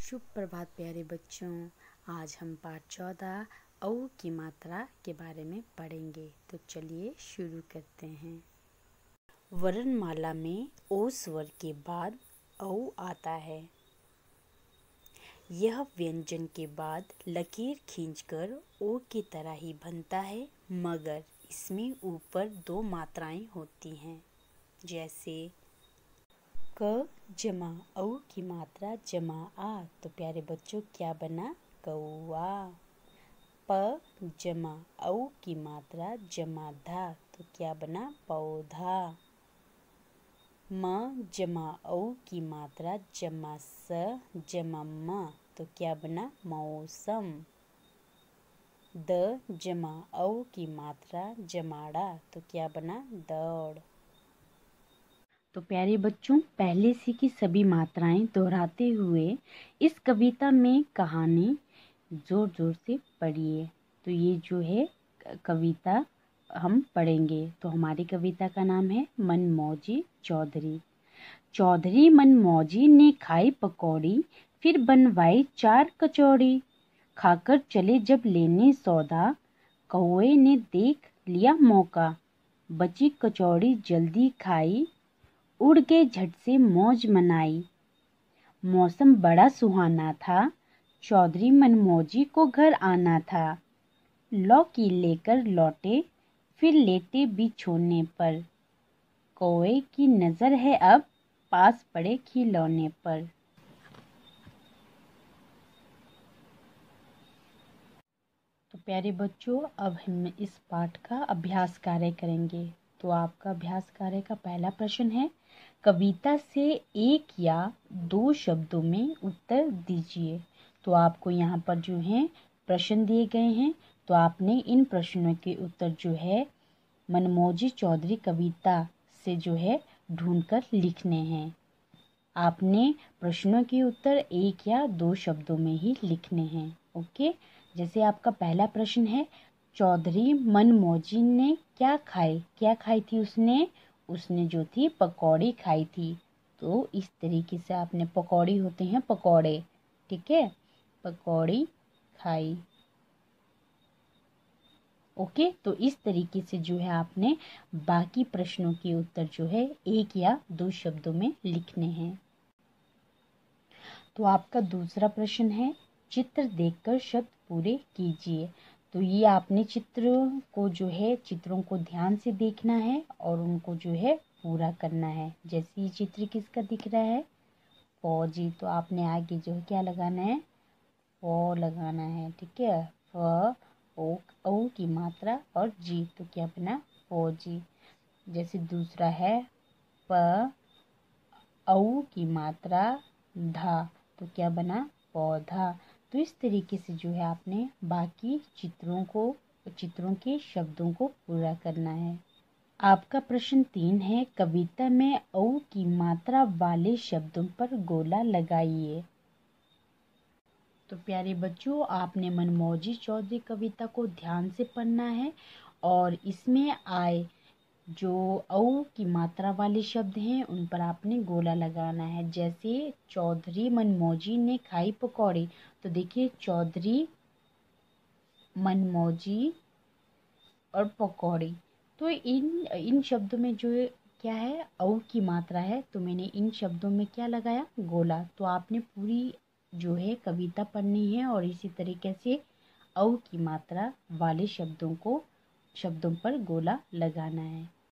शुभ प्रभात प्यारे बच्चों। आज हम पाठ 14 औ की मात्रा के बारे में पढ़ेंगे। तो चलिए शुरू करते हैं। वर्णमाला में ओ स्वर के बाद औ आता है। यह व्यंजन के बाद लकीर खींचकर ओ की तरह ही बनता है, मगर इसमें ऊपर दो मात्राएं होती हैं। जैसे क जमा औ की मात्रा जमा आ, तो प्यारे बच्चों क्या बना? कौआ। प जमा औ की मात्रा जमा धा, तो क्या बना? पौधा। म जमा औ की मात्रा जमा स जमा म, तो क्या बना? मौसम। द जमा औ की मात्रा जमाड़ा, तो क्या बना? दौड़। तो प्यारे बच्चों, पहले से की सभी मात्राएं दोहराते हुए इस कविता में कहानी जोर जोर से पढ़िए। तो ये जो है कविता हम पढ़ेंगे। तो हमारी कविता का नाम है मनमौजी चौधरी। चौधरी मनमौजी ने खाई पकौड़ी, फिर बनवाई 4 कचौड़ी। खाकर चले जब लेने सौदा, कौए ने देख लिया मौका। बची कचौड़ी जल्दी खाई, उड़ गए झट से मौज मनाई। मौसम बड़ा सुहाना था, चौधरी मनमौजी को घर आना था। लौकी लेकर लौटे, फिर लेटे बिछोने पर। कौए की नजर है अब, पास पड़े खिलौने पर। तो प्यारे बच्चों, अब हम इस पाठ का अभ्यास कार्य करेंगे। तो आपका अभ्यास कार्य का पहला प्रश्न है, कविता से एक या दो शब्दों में उत्तर दीजिए। तो आपको यहाँ पर जो है प्रश्न दिए गए हैं, तो आपने इन प्रश्नों के उत्तर जो है मनमौजी चौधरी कविता से जो है ढूंढकर लिखने हैं। आपने प्रश्नों के उत्तर एक या दो शब्दों में ही लिखने हैं। ओके। जैसे आपका पहला प्रश्न है, चौधरी मनमौजी ने क्या खाई थी उसने जो थी पकौड़ी खाई थी। तो इस तरीके से आपने, पकौड़ी होते हैं पकौड़े, ठीक है, पकौड़ी खाई। ओके। तो इस तरीके से जो है आपने बाकी प्रश्नों के उत्तर जो है एक या दो शब्दों में लिखने हैं। तो आपका दूसरा प्रश्न है, चित्र देखकर शब्द पूरे कीजिए। तो ये आपने चित्रों को ध्यान से देखना है और उनको जो है पूरा करना है। जैसे ये चित्र किसका दिख रहा है? फौजी। तो आपने आगे जो है क्या लगाना है? फ लगाना है, ठीक है। फ ओ की मात्रा और जी, तो क्या बना? फौजी। जैसे दूसरा है प औ की मात्रा धा, तो क्या बना? पौधा। तो इस तरीके से जो है आपने बाकी चित्रों के शब्दों को पूरा करना है। आपका प्रश्न 3 है, कविता में औ की मात्रा वाले शब्दों पर गोला लगाइए। तो प्यारे बच्चों, आपने मनमौजी चौधरी कविता को ध्यान से पढ़ना है और इसमें आए जो औ की मात्रा वाले शब्द हैं उन पर आपने गोला लगाना है। जैसे चौधरी मनमौजी ने खाई पकौड़ी, तो देखिए चौधरी, मनमौजी और पकौड़ी। तो इन शब्दों में जो क्या है? औ की मात्रा है, तो मैंने इन शब्दों में क्या लगाया? गोला। तो आपने पूरी जो है कविता पढ़नी है और इसी तरीके से औ की मात्रा वाले शब्दों पर गोला लगाना है।